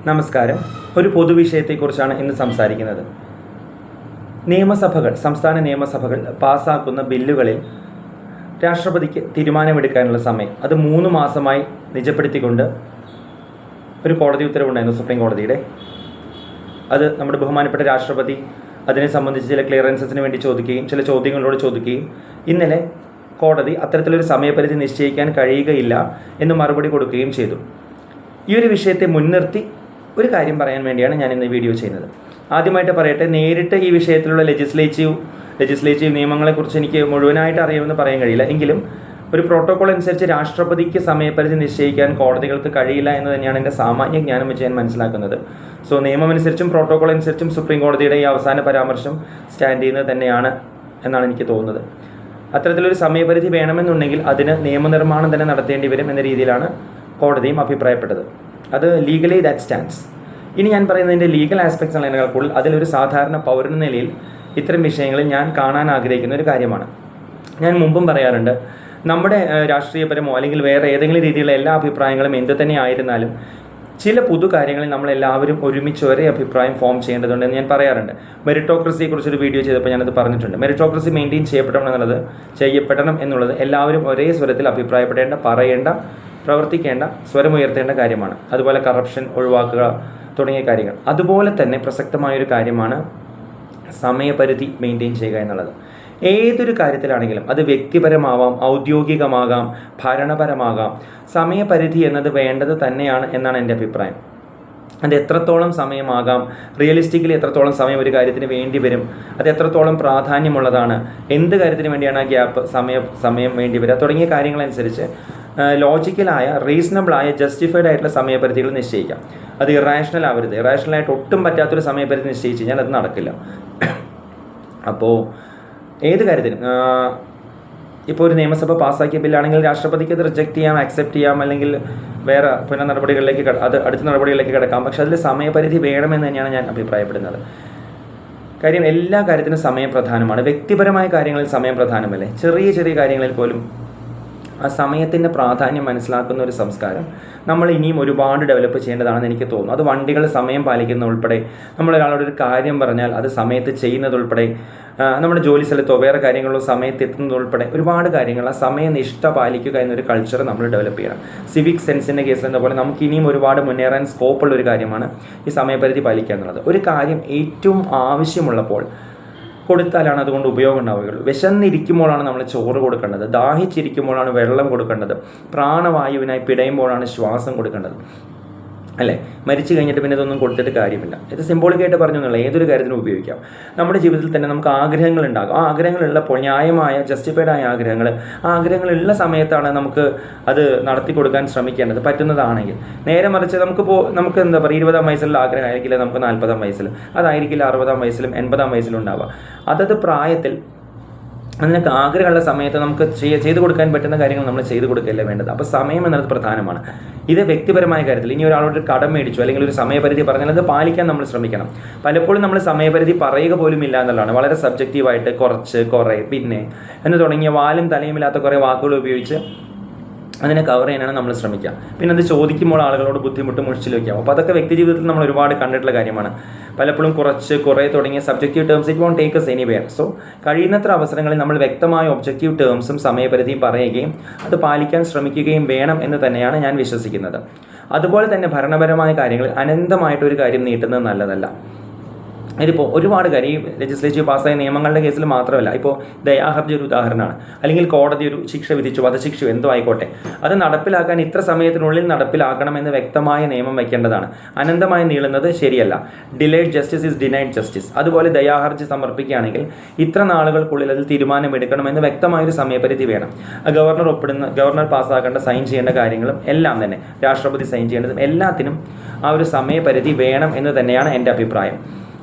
നമസ്കാരം. ഒരു പൊതുവിഷയത്തെക്കുറിച്ചാണ് ഇന്ന് സംസാരിക്കുന്നത്. സംസ്ഥാന നിയമസഭകൾ പാസ്സാക്കുന്ന ബില്ലുകളിൽ രാഷ്ട്രപതിക്ക് തീരുമാനമെടുക്കാനുള്ള സമയം അത് 3 മാസമായി നിജപ്പെടുത്തിക്കൊണ്ട് ഒരു കോടതി ഉത്തരവുണ്ടായിരുന്നു, സുപ്രീം കോടതിയുടെ. അത് നമ്മുടെ ബഹുമാനപ്പെട്ട രാഷ്ട്രപതി അതിനെ സംബന്ധിച്ച് ചില ക്ലിയറൻസസിന് വേണ്ടി ചോദിക്കുകയും ചില ചോദ്യങ്ങളോട് ചോദിക്കുകയും ഇന്നലെ കോടതി അത്തരത്തിലൊരു സമയപരിധി നിശ്ചയിക്കാൻ കഴിയുകയില്ല എന്ന് മറുപടി കൊടുക്കുകയും ചെയ്തു. ഈ ഒരു വിഷയത്തെ മുൻനിർത്തി ഒരു കാര്യം പറയാൻ വേണ്ടിയാണ് ഞാൻ ഇന്ന് വീഡിയോ ചെയ്യുന്നത്. ആദ്യമായിട്ട് പറയട്ടെ, നേരിട്ട് ഈ വിഷയത്തിലുള്ള ലെജിസ്ലേറ്റീവ് നിയമങ്ങളെക്കുറിച്ച് എനിക്ക് മുഴുവനായിട്ട് അറിയുമെന്ന് പറയാൻ കഴിയില്ല. എങ്കിലും ഒരു പ്രോട്ടോകോൾ അനുസരിച്ച് രാഷ്ട്രപതിക്ക് സമയപരിധി നിശ്ചയിക്കാൻ കോടതികൾക്ക് കഴിയില്ല എന്ന് തന്നെയാണ് എൻ്റെ സാമാന്യ ജ്ഞാനം വെച്ച് ഞാൻ മനസ്സിലാക്കുന്നത്. സോ നിയമമനുസരിച്ചും പ്രോട്ടോകോൾ അനുസരിച്ചും സുപ്രീം കോടതിയുടെ ഈ അവസാന പരാമർശം സ്റ്റാൻഡ് ചെയ്യുന്നത് തന്നെയാണ് എന്നാണ് എനിക്ക് തോന്നുന്നത്. അത്തരത്തിലൊരു സമയപരിധി വേണമെന്നുണ്ടെങ്കിൽ അതിന് നിയമനിർമ്മാണം തന്നെ നടത്തേണ്ടി വരും എന്ന രീതിയിലാണ് കോടതിയും അഭിപ്രായപ്പെട്ടത്. അത് ലീഗലി ദാറ്റ് സ്റ്റാൻഡ്സ്. ഇനി ഞാൻ പറയുന്നതിൻ്റെ ലീഗൽ ആസ്പെക്ട്സ് എന്നതിനേക്കാൾ കൂടുതൽ അതിലൊരു സാധാരണ പൗരൻ നിലയിൽ ഇത്തരം വിഷയങ്ങളിൽ ഞാൻ കാണാൻ ആഗ്രഹിക്കുന്ന ഒരു കാര്യമാണ്. ഞാൻ മുമ്പും പറയാറുണ്ട്, നമ്മുടെ രാഷ്ട്രീയപരമോ അല്ലെങ്കിൽ വേറെ ഏതെങ്കിലും രീതിയിലുള്ള എല്ലാ അഭിപ്രായങ്ങളും എന്ത് തന്നെ ആയിരുന്നാലും ചില പൊതു കാര്യങ്ങളിൽ നമ്മളെല്ലാവരും ഒരുമിച്ച് ഒരേ അഭിപ്രായം ഫോം ചെയ്യേണ്ടതുണ്ടെന്ന് ഞാൻ പറയാറുണ്ട്. മെറിറ്റോക്രസിയെക്കുറിച്ചൊരു വീഡിയോ ചെയ്തപ്പോൾ ഞാനത് പറഞ്ഞിട്ടുണ്ട്. മെറിറ്റോക്രസി മെയിൻറ്റെയിൻ ചെയ്യപ്പെടണം എന്നുള്ളത് എല്ലാവരും ഒരേ സ്വരത്തിൽ അഭിപ്രായപ്പെടേണ്ട, പറയേണ്ട, പ്രവർത്തിക്കേണ്ട, സ്വരമുയർത്തേണ്ട കാര്യമാണ്. അതുപോലെ കറപ്ഷൻ ഒഴിവാക്കുക തുടങ്ങിയ കാര്യങ്ങൾ. അതുപോലെ തന്നെ പ്രസക്തമായൊരു കാര്യമാണ് സമയപരിധി മെയിൻറ്റെയിൻ ചെയ്യുക എന്നുള്ളത്. ഏതൊരു കാര്യത്തിലാണെങ്കിലും അത് വ്യക്തിപരമാവാം, ഔദ്യോഗികമാകാം, ഭരണപരമാകാം, സമയപരിധി എന്നത് വേണ്ടത് തന്നെയാണ് എന്നാണ് എൻ്റെ അഭിപ്രായം. അത് എത്രത്തോളം സമയമാകാം, റിയലിസ്റ്റിക്കലി എത്രത്തോളം സമയം ഒരു കാര്യത്തിന് വേണ്ടി വരും, അത് എത്രത്തോളം പ്രാധാന്യമുള്ളതാണ്, എന്ത് കാര്യത്തിന് വേണ്ടിയാണ് ആ ഗ്യാപ്പ് സമയം വേണ്ടി വരിക തുടങ്ങിയ കാര്യങ്ങളനുസരിച്ച് ലോജിക്കലായ, റീസണബിളായ, ജസ്റ്റിഫൈഡ് ആയിട്ടുള്ള സമയപരിധികൾ നിശ്ചയിക്കാം. അത് ഇറാഷണൽ ആവരുത്. ഇറാഷണലായിട്ട് ഒട്ടും പറ്റാത്തൊരു സമയപരിധി നിശ്ചയിച്ച് കഴിഞ്ഞാൽ അത് നടക്കില്ല. അപ്പോൾ ഏത് കാര്യത്തിനും ഇപ്പോൾ ഒരു നിയമസഭ പാസ്സാക്കിയ ബില്ലാണെങ്കിൽ രാഷ്ട്രപതിക്ക് അത് റിജക്റ്റ് ചെയ്യാം, ആക്സെപ്റ്റ് ചെയ്യാം, അല്ലെങ്കിൽ വേറെ അടുത്ത നടപടികളിലേക്ക് കിടക്കാം. പക്ഷെ അതിൽ സമയപരിധി വേണമെന്ന് തന്നെയാണ് ഞാൻ അഭിപ്രായപ്പെടുന്നത്. കാര്യം എല്ലാ കാര്യത്തിനും സമയം പ്രധാനമാണ്. വ്യക്തിപരമായ കാര്യങ്ങളിൽ സമയം പ്രധാനമല്ലേ? ചെറിയ ചെറിയ കാര്യങ്ങളിൽ പോലും ആ സമയത്തിൻ്റെ പ്രാധാന്യം മനസ്സിലാക്കുന്ന ഒരു സംസ്കാരം നമ്മൾ ഇനിയും ഒരുപാട് ഡെവലപ്പ് ചെയ്യേണ്ടതാണെന്ന് എനിക്ക് തോന്നുന്നു. അത് വണ്ടികൾ സമയം പാലിക്കുന്ന ഉൾപ്പെടെ, നമ്മളൊരാളോട് ഒരു കാര്യം പറഞ്ഞാൽ അത് സമയത്ത് ചെയ്യുന്നതുൾപ്പെടെ, നമ്മുടെ ജോലി സ്ഥലത്തോ വേറെ കാര്യങ്ങളോ സമയത്ത് എത്തുന്നതുൾപ്പെടെ ഒരുപാട് കാര്യങ്ങൾ ആ സമയനിഷ്ഠ പാലിക്കുക എന്നൊരു കൾച്ചർ നമ്മൾ ഡെവലപ്പ് ചെയ്യണം. സിവിക് സെൻസിൻ്റെ കേസിൽ എന്ന പോലെ നമുക്ക് ഇനിയും ഒരുപാട് മുന്നേറാൻ സ്കോപ്പുള്ളൊരു കാര്യമാണ് ഈ സമയപരിധി പാലിക്കുക എന്നുള്ളത്. ഒരു കാര്യം ഏറ്റവും ആവശ്യമുള്ളപ്പോൾ കൊടുത്താലാണ് അതുകൊണ്ട് ഉപയോഗം ഉണ്ടാവുകയുള്ളൂ. വിശന്നിരിക്കുമ്പോഴാണ് നമ്മൾ ചോറ് കൊടുക്കേണ്ടത്, ദാഹിച്ചിരിക്കുമ്പോഴാണ് വെള്ളം കൊടുക്കേണ്ടത്, പ്രാണവായുവിനായി പിടയുമ്പോഴാണ് ശ്വാസം കൊടുക്കേണ്ടത്, അല്ലേ? മരിച്ചു കഴിഞ്ഞിട്ട് പിന്നെ ഇതൊന്നും കൊടുത്തിട്ട് കാര്യമില്ല. ഇത് സിംബോളിക്കായിട്ട് പറഞ്ഞു എന്നുള്ള ഏതൊരു കാര്യത്തിനും ഉപയോഗിക്കാം. നമ്മുടെ ജീവിതത്തിൽ തന്നെ നമുക്ക് ആഗ്രഹങ്ങൾ ഉണ്ടാകും. ആ ആഗ്രഹങ്ങളുള്ളപ്പോൾ ന്യായമായ, ജസ്റ്റിഫൈഡ് ആയ ആഗ്രഹങ്ങളുള്ള സമയത്താണ് നമുക്ക് അത് നടത്തി കൊടുക്കാൻ ശ്രമിക്കേണ്ടത്, പറ്റുന്നതാണെങ്കിൽ. നേരെ മറിച്ച് നമുക്ക് എന്താ പറയുക, 20-ആം വയസ്സിലുള്ള ആഗ്രഹം ആയിരിക്കില്ല നമുക്ക് 40-ആം വയസ്സിൽ, അതായിരിക്കില്ല 60-ആം വയസ്സിലും 80-ആം വയസ്സിലും ഉണ്ടാവുക. അതത് പ്രായത്തിൽ അതിനൊക്കെ ആഗ്രഹമുള്ള സമയത്ത് നമുക്ക് ചെയ്തു കൊടുക്കാൻ പറ്റുന്ന കാര്യങ്ങൾ നമ്മൾ ചെയ്തു കൊടുക്കുകയല്ലേ വേണ്ടത്. അപ്പോൾ സമയം എന്നത് പ്രധാനമാണ്. ഇത് വ്യക്തിപരമായ കാര്യത്തിൽ ഇനി ഒരാളോട് കടം മേടിച്ചു അല്ലെങ്കിൽ ഒരു സമയപരിധി പറഞ്ഞാൽ അത് പാലിക്കാൻ നമ്മൾ ശ്രമിക്കണം. പലപ്പോഴും നമ്മൾ സമയപരിധി പറയുക പോലും ഇല്ല എന്നുള്ളതാണ്. വളരെ സബ്ജക്റ്റീവായിട്ട് കുറച്ച്, കുറേ, പിന്നെ എന്ന് തുടങ്ങിയ വാലും തലയുമില്ലാത്ത കുറേ വാക്കുകൾ ഉപയോഗിച്ച് അതിനെ കവർ ചെയ്യാനാണ് നമ്മൾ ശ്രമിക്കുക. പിന്നെ അത് ചോദിക്കുമ്പോൾ ആളുകളോട് ബുദ്ധിമുട്ട് മുഴിച്ചിൽ വയ്ക്കാം. അപ്പോൾ അതൊക്കെ വ്യക്തി ജീവിതത്തിൽ നമ്മൾ ഒരുപാട് കണ്ടിട്ടുള്ള കാര്യമാണ്. പലപ്പോഴും കുറച്ച്, കുറേ തുടങ്ങിയ subjective terms it won't take us anywhere. So കഴിയുന്നത്ര അവസരങ്ങളിൽ നമ്മൾ വ്യക്തമായ ഒബ്ജക്റ്റീവ് ടേംസും സമയപരിധിയും പറയുകയും അത് പാലിക്കാൻ ശ്രമിക്കുകയും വേണം എന്ന് തന്നെയാണ് ഞാൻ വിശ്വസിക്കുന്നത്. അതുപോലെ തന്നെ ഭരണപരമായ കാര്യങ്ങളിൽ അനന്തമായിട്ടൊരു കാര്യം നീട്ടുന്നത് നല്ലതല്ല. ഇതിപ്പോൾ ഒരുപാട് കാര്യം ഈ ലെജിസ്ലേറ്റീവ് പാസ്സായ നിയമങ്ങളുടെ കേസിൽ മാത്രമല്ല, ഇപ്പോൾ ദയാഹർജി ഒരു ഉദാഹരണമാണ്. അല്ലെങ്കിൽ കോടതി ഒരു ശിക്ഷ വിധിച്ചു, വധശിക്ഷയോ എന്തോ ആയിക്കോട്ടെ, അത് നടപ്പിലാക്കാൻ ഇത്ര സമയത്തിനുള്ളിൽ നടപ്പിലാക്കണമെന്ന് വ്യക്തമായ നിയമം വയ്ക്കേണ്ടതാണ്. അനന്തമായി നീളുന്നത് ശരിയല്ല. Delayed justice is denied justice. അതുപോലെ ദയാഹർജി സമർപ്പിക്കുകയാണെങ്കിൽ ഇത്ര നാളുകൾക്കുള്ളിൽ അതിൽ തീരുമാനമെടുക്കണമെന്ന് വ്യക്തമായൊരു സമയപരിധി വേണം. ഗവർണർ പാസ്സാക്കേണ്ട, സൈൻ ചെയ്യേണ്ട കാര്യങ്ങളും എല്ലാം തന്നെ രാഷ്ട്രപതി സൈൻ ചെയ്യേണ്ടതും എല്ലാത്തിനും ആ ഒരു സമയപരിധി വേണം എന്ന് തന്നെയാണ് എൻ്റെ അഭിപ്രായം.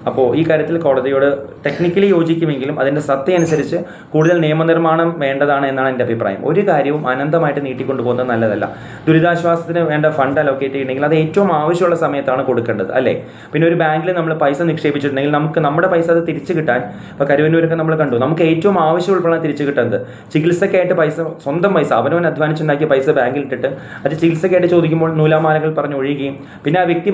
അപ്പോൾ ഈ കാര്യത്തിൽ കോടതിയോട് ടെക്നിക്കലി യോജിക്കുമെങ്കിലും അതിൻ്റെ സത്യം അനുസരിച്ച് കൂടുതൽ നിയമനിർമ്മാണം വേണ്ടതാണ് എന്നാണ് എൻ്റെ അഭിപ്രായം. ഒരു കാര്യവും അനന്തമായിട്ട് നീട്ടിക്കൊണ്ടു പോകുന്നത് നല്ലതല്ല. ദുരിതാശ്വാസത്തിന് വേണ്ട ഫണ്ട് അലോക്കേറ്റ് ചെയ്യണമെങ്കിൽ അത് ഏറ്റവും ആവശ്യമുള്ള സമയത്താണ് കൊടുക്കേണ്ടത്, അല്ലേ? പിന്നെ ഒരു ബാങ്കിൽ നമ്മൾ പൈസ നിക്ഷേപിച്ചിട്ടുണ്ടെങ്കിൽ നമുക്ക് നമ്മുടെ പൈസ അത് തിരിച്ചു കിട്ടാൻ, ഇപ്പോൾ കരുവന്നൂരൊക്കെ നമ്മൾ കണ്ടു, നമുക്ക് ഏറ്റവും ആവശ്യമുള്ളതാണ് തിരിച്ചു കിട്ടുന്നത്. ചികിത്സയ്ക്കായിട്ട് പൈസ, സ്വന്തം പൈസ, അവനവൻ അധ്വാനിച്ചുണ്ടാക്കിയ പൈസ ബാങ്കിൽ ഇട്ടിട്ട് അത് ചികിത്സയ്ക്കായിട്ട് ചോദിക്കുമ്പോൾ നൂലാമാലകൾ പറഞ്ഞ് ഒഴിയുകയും പിന്നെ ആ വ്യക്തി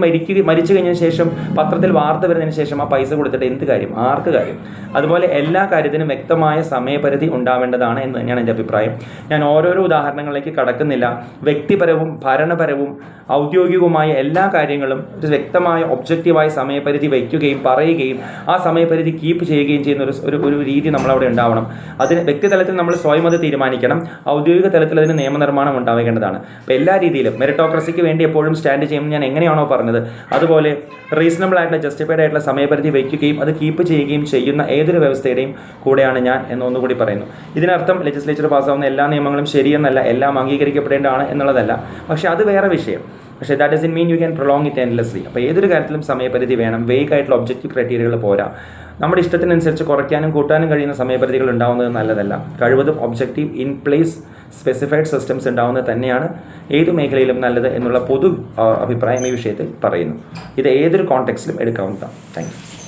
മരിച്ചു കഴിഞ്ഞതിന് ശേഷം പത്രത്തിൽ വാർത്ത വരുന്നതിന് ശേഷം ആ പൈസ കൊടുത്തിട്ട് എന്ത് കാര്യം, ആർക്ക് കാര്യം? അതുപോലെ എല്ലാ കാര്യത്തിനും വ്യക്തമായ സമയപരിധി ഉണ്ടാവേണ്ടതാണ് എന്ന് തന്നെയാണ് എൻ്റെ അഭിപ്രായം. ഞാൻ ഓരോരോ ഉദാഹരണങ്ങളിലേക്ക് കടക്കുന്നില്ല. വ്യക്തിപരവും ഭരണപരവും ഔദ്യോഗികവുമായ എല്ലാ കാര്യങ്ങളും ഒരു വ്യക്തമായ ഒബ്ജക്റ്റീവായ സമയപരിധി വയ്ക്കുകയും പറയുകയും ആ സമയപരിധി കീപ്പ് ചെയ്യുകയും ചെയ്യുന്ന ഒരു രീതി നമ്മളവിടെ ഉണ്ടാവണം. അതിന് വ്യക്തിതലത്തിൽ നമ്മൾ സ്വയം അത് തീരുമാനിക്കണം. ഔദ്യോഗിക തലത്തിൽ അതിന് നിയമനിർമ്മാണം ഉണ്ടാവേണ്ടതാണ്. അപ്പോൾ എല്ലാ രീതിയിലും മെറിറ്റോക്രസിക്ക് വേണ്ടി എപ്പോഴും സ്റ്റാൻഡ് ചെയ്യുമ്പോൾ ഞാൻ എങ്ങനെയാണോ പറഞ്ഞത് അതുപോലെ റീസണബിൾ ആയിട്ടുള്ള ജസ്റ്റിഫൈഡ് ആയിട്ടുള്ള സമയപരിധി വയ്ക്കുകയും അത് കീപ്പ് ചെയ്യുകയും ചെയ്യുന്ന ഏതൊരു വ്യവസ്ഥയുടെയും കൂടെയാണ് ഞാൻ എന്നൊന്നുകൂടി പറയുന്നു. ഇതിനർത്ഥം ലെജിസ്ലേച്ചർ പാസ്സാവുന്ന എല്ലാ നിയമങ്ങളും ശരിയെന്നല്ല, എല്ലാം അംഗീകരിക്കപ്പെടേണ്ടതാണ് എന്നുള്ളതല്ല. പക്ഷേ അത് വേറെ വിഷയം. പക്ഷേ that doesn't mean you can prolong it endlessly. അപ്പോൾ ഏതൊരു കാര്യത്തിലും സമയപരിധി വേണം. വേഗ് ആയിട്ടുള്ള ഒബ്ജക്റ്റീവ് ക്രൈറ്റീരിയകൾ പോരാ. നമ്മുടെ ഇഷ്ടത്തിനനുസരിച്ച് കുറയ്ക്കാനും കൂട്ടാനും കഴിയുന്ന സമയപരിധികൾ ഉണ്ടാവുന്നത് നല്ലതല്ല. കഴിവതും objective in place specified systems ഉണ്ടാവുന്നത് തന്നെയാണ് ഏതു മേഖലയിലും നല്ലത് എന്നുള്ള പൊതു അഭിപ്രായം ഈ വിഷയത്തിൽ പറയുന്നു. ഇത് ഏതൊരു കോണ്ടെക്സ്റ്റിലും എടുക്കാവുന്നതാണ്. Thank you.